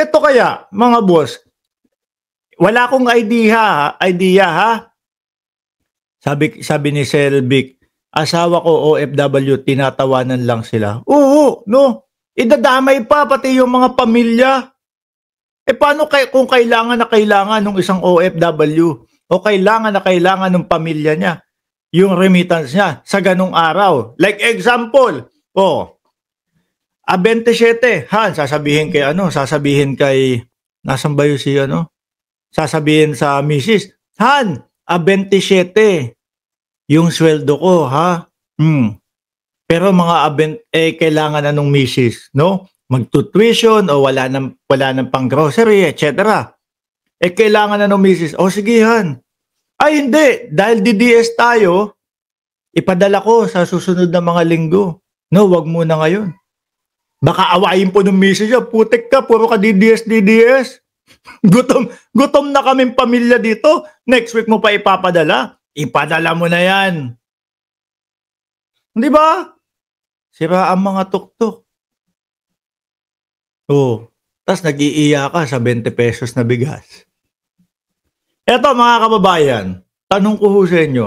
Eto kaya, mga boss, wala akong idea ha. Sabi ni Selvic, asawa ko OFW, tinatawanan lang sila. Oo, no? Idadamay pa pati yung mga pamilya. Paano kung kailangan na kailangan ng isang OFW o kailangan na kailangan ng pamilya niya yung remittance niya sa ganung araw? Like example, 27, sasabihin kay, nasan ba yun si sasabihin sa misis, Han, 27, yung sweldo ko, ha? Pero kailangan na nung misis, no? Magtutuition o wala nang pang grocery, etc. Kailangan na nung misis, sige, Han. Ay, hindi. Dahil DDS tayo, ipadala ko sa susunod na mga linggo. No, wag muna ngayon. Baka awayin po ng misis niya, putik ka, puro ka DDS. Gutom na kaming pamilya dito. Next week mo pa ipapadala. Ipadala mo na yan. Di ba? Sira ang mga tuktok. Tas nag-iiya ka sa 20 pesos na bigas. Eto mga kababayan, tanong ko sa inyo,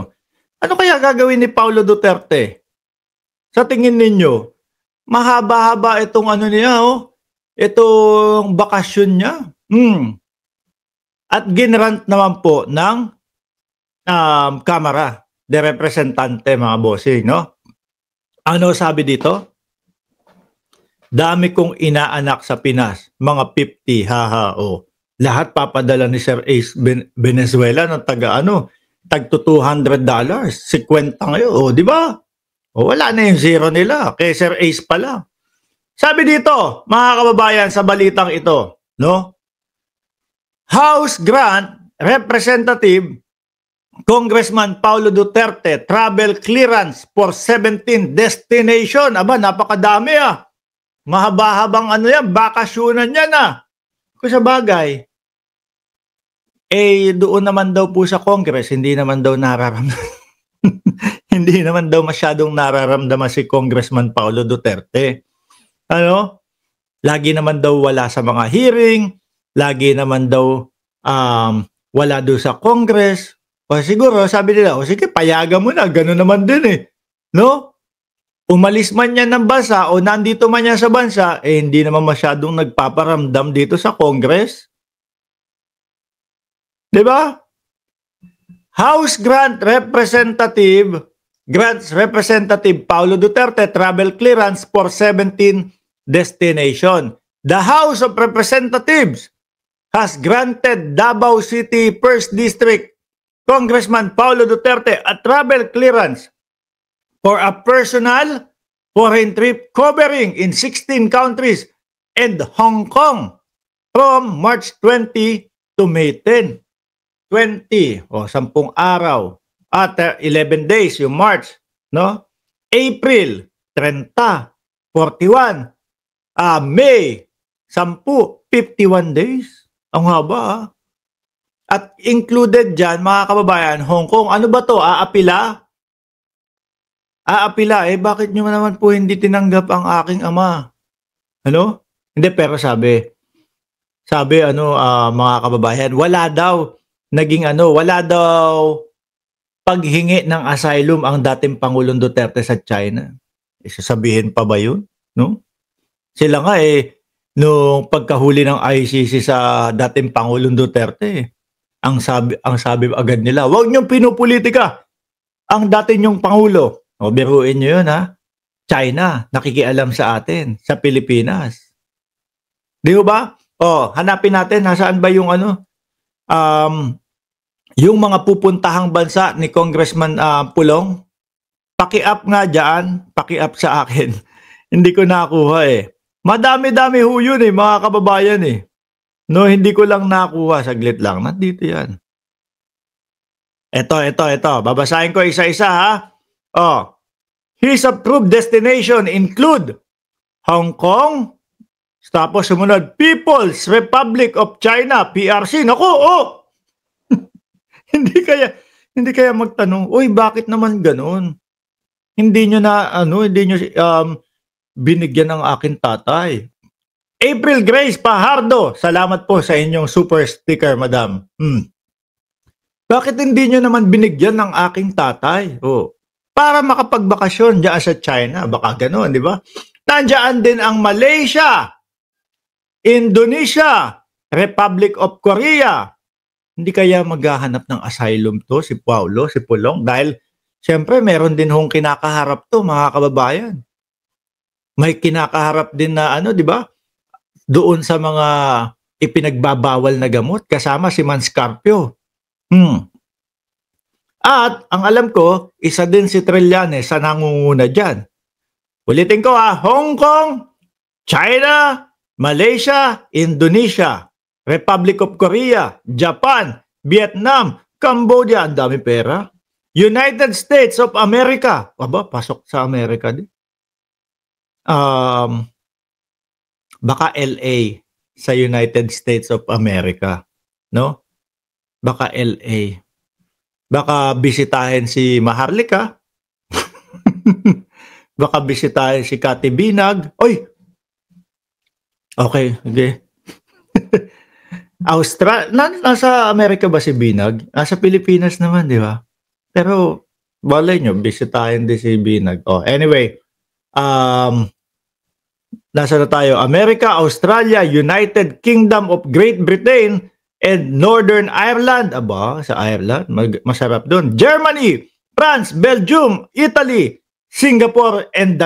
ano kaya gagawin ni Paulo Duterte? Sa tingin ninyo, mahaba-haba itong itong bakasyon niya. At ginrant naman po ng Kamara de Representante, mga bossing, no? Ano sabi dito? Dami kong inaanak sa Pinas, mga 50, lahat papadala ni Sir Ace Venezuela ng tag $200, 50 ngayon, di ba? Wala na yung zero nila, kay Sir Ace pala. Sabi dito, mga kababayan, sa balitang ito, no? House Grant Representative Congressman Paulo Duterte travel clearance for 17 destination. Aba, napakadami Mahaba-habang bakasyonan yan Kung sa bagay, doon naman daw po sa Congress, hindi naman daw nararamdaman. Hindi naman daw masyadong nararamdaman si Congressman Paulo Duterte. Lagi naman daw wala sa mga hearing, lagi naman daw wala doon sa Congress. Siguro, sabi nila, sige, payagan mo na, gano'n naman din no? Umalis man yan ng bansa o nandito man yan sa bansa, hindi naman masyadong nagpaparamdam dito sa Congress. Diba? House Grants Representative Paulo Duterte travel clearance for 17 destination. The House of Representatives has granted Davao City 1st District Congressman Paulo Duterte a travel clearance for a personal foreign trip covering in 16 countries and Hong Kong from March 20 to May 10. 20 10 araw at 11 days yung March, no? April 30, 41, May 10, 51 days. Ang haba At included dyan, mga kababayan, Hong Kong. Ano ba to? Aapila? Aapila. Bakit nyo naman po hindi tinanggap ang aking ama? Ano? Hindi, pero sabi, mga kababayan, wala daw paghingi ng asylum ang dating Pangulong Duterte sa China. Sasabihin pa ba yun? No? Sila nga nung pagkahuli ng ICC sa dating Pangulong Duterte, ang sabi agad nila, huwag niyong pinupolitika ang dating niyong Pangulo. O, biruin niyo yun, ha? China, nakikialam sa atin, sa Pilipinas. Di ba? O, hanapin natin, nasaan ba yung yung mga pupuntahang bansa ni Congressman Pulong? Paki-up nga dyan, paki-up sa akin. Hindi ko nakuha Madami-dami ho yun mga kababayan No, hindi ko lang nakuha. Saglit lang. Nandito yan. Ito. Babasahin ko isa-isa, ha? His approved destination include Hong Kong, tapos sumunod, People's Republic of China, PRC. Naku, Hindi kaya magtanong, uy, bakit naman ganun? Hindi nyo binigyan ng aking tatay. April Grace Pahardo, salamat po sa inyong super sticker, madam. Bakit hindi nyo naman binigyan ng aking tatay? Para makapagbakasyon diyan sa China, baka gano'n, di ba? Nandiyan din ang Malaysia, Indonesia, Republic of Korea. Hindi kaya maghahanap ng asylum to si Paulo, si Pulong? Dahil siyempre meron din hong kinakaharap to, mga kababayan. May kinakaharap din na di ba? Doon sa mga ipinagbabawal na gamot kasama si Manscarpio. At ang alam ko, isa din si Trillanes sa nangunguna dyan. Ulitin ko Hong Kong, China, Malaysia, Indonesia, Republic of Korea, Japan, Vietnam, Cambodia, ang dami pera. United States of America. Aba, pasok sa Amerika din. Baka LA sa United States of America, no? Baka LA. Baka bisitahin si Maharlika. Baka bisitahin si Kati Binag. Oy! Okay, okay. Nasa Amerika ba si Binag? Nasa Pilipinas naman, di ba? Pero, balay nyo, bisitahin din si Binag. Anyway, nasa na tayo? America, Australia, United Kingdom of Great Britain, and Northern Ireland. Aba, sa Ireland, masarap doon. Germany, France, Belgium, Italy, Singapore, and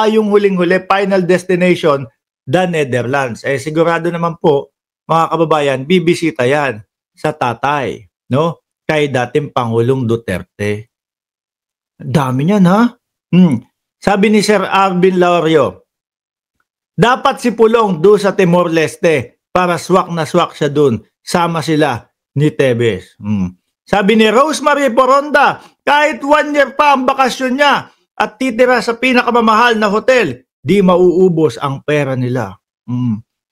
yung huling-huli, final destination, the Netherlands. Sigurado naman po, mga kababayan, bibisita yan sa tatay, no? Kay dating Pangulong Duterte. Dami niyan, ha? Sabi ni Sir Arvin Laurio, dapat si Pulong doon sa Timor-Leste para swak na swak siya doon. Sama sila ni Tebes. Sabi ni Rosemary Poronda, kahit 1 year pa ang bakasyon niya at titira sa pinakamamahal na hotel, di mauubos ang pera nila.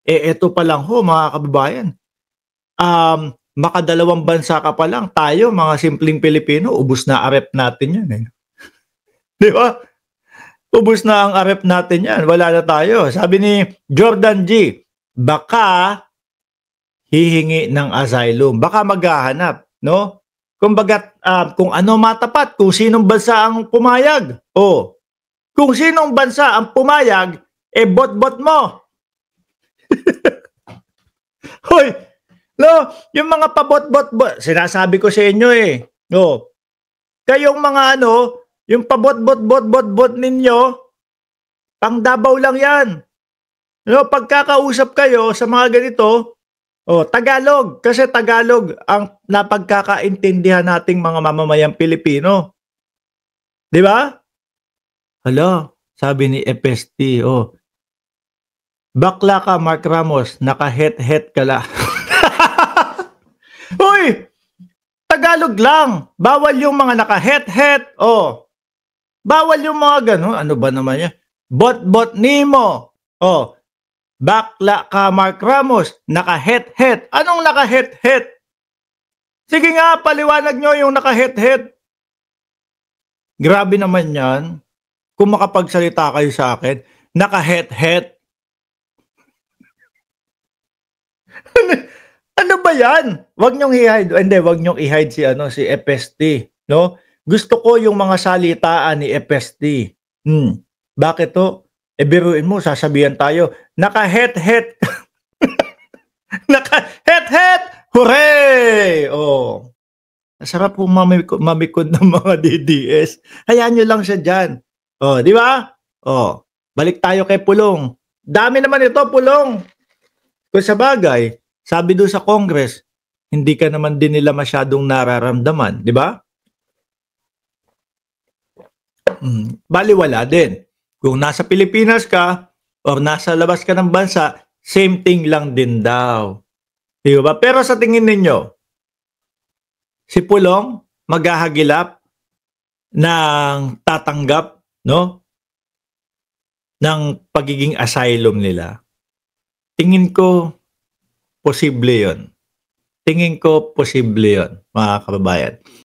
Eto pa lang ho, mga kababayan. Makadalawang bansa ka pa lang, tayo, mga simpleng Pilipino, ubos na arep natin yan. Di ba? Ubos na ang arep natin yan. Wala na tayo. Sabi ni Jordan G, baka hihingi ng asylum. Baka maghahanap, no? Kumbaga, kung ano matapat, kung sinong bansa ang pumayag. Kung sinong bansa ang pumayag, bot-bot mo. Hoy, no, yung mga pabot-bot, sinasabi ko sa inyo no, kayong mga yung pabot-bot-bot-bot ninyo, pang Davao lang yan. No, pagkakausap kayo sa mga ganito, Tagalog. Kasi Tagalog ang napagkakaintindihan nating mga mamamayang Pilipino. Di ba? Hala, sabi ni FST, bakla ka, Mark Ramos, naka-het-het ka la. Uy! Tagalog lang. Bawal yung mga naka-het-het. Bawal yung mga gano'n. Ano ba naman yan? Bot-bot nimo. Bakla ka, Mark Ramos, naka-het-het. Anong naka-het-het? Sige nga, paliwanag nyo yung naka-het-het. Grabe naman yan. Kung makapagsalita kayo sa akin, naka-het-het. Ano ba yan? Wag nyong i-hide. Hindi, wag nyong i-hide si FST. No? Gusto ko yung mga salitaan ni FST. Bakit to? Biruin mo, sasabihan tayo, naka-het-het. Naka-het-het! Hooray! Masarap po mamikod ng mga DDS. Hayaan nyo lang siya dyan. Di ba? Balik tayo kay Pulong. Dami naman ito, Pulong. Kung sa bagay, sabi doon sa Congress, hindi ka naman din nila masyadong nararamdaman. Di ba? Baliwala din. Kung nasa Pilipinas ka or nasa labas ka ng bansa, same thing lang din daw. Di ba? Pero sa tingin ninyo, si Pulong maghahagilap ng tatanggap, no? Ng pagiging asylum nila. Tingin ko, posible yon. Tingin ko, posible yon, mga kababayan.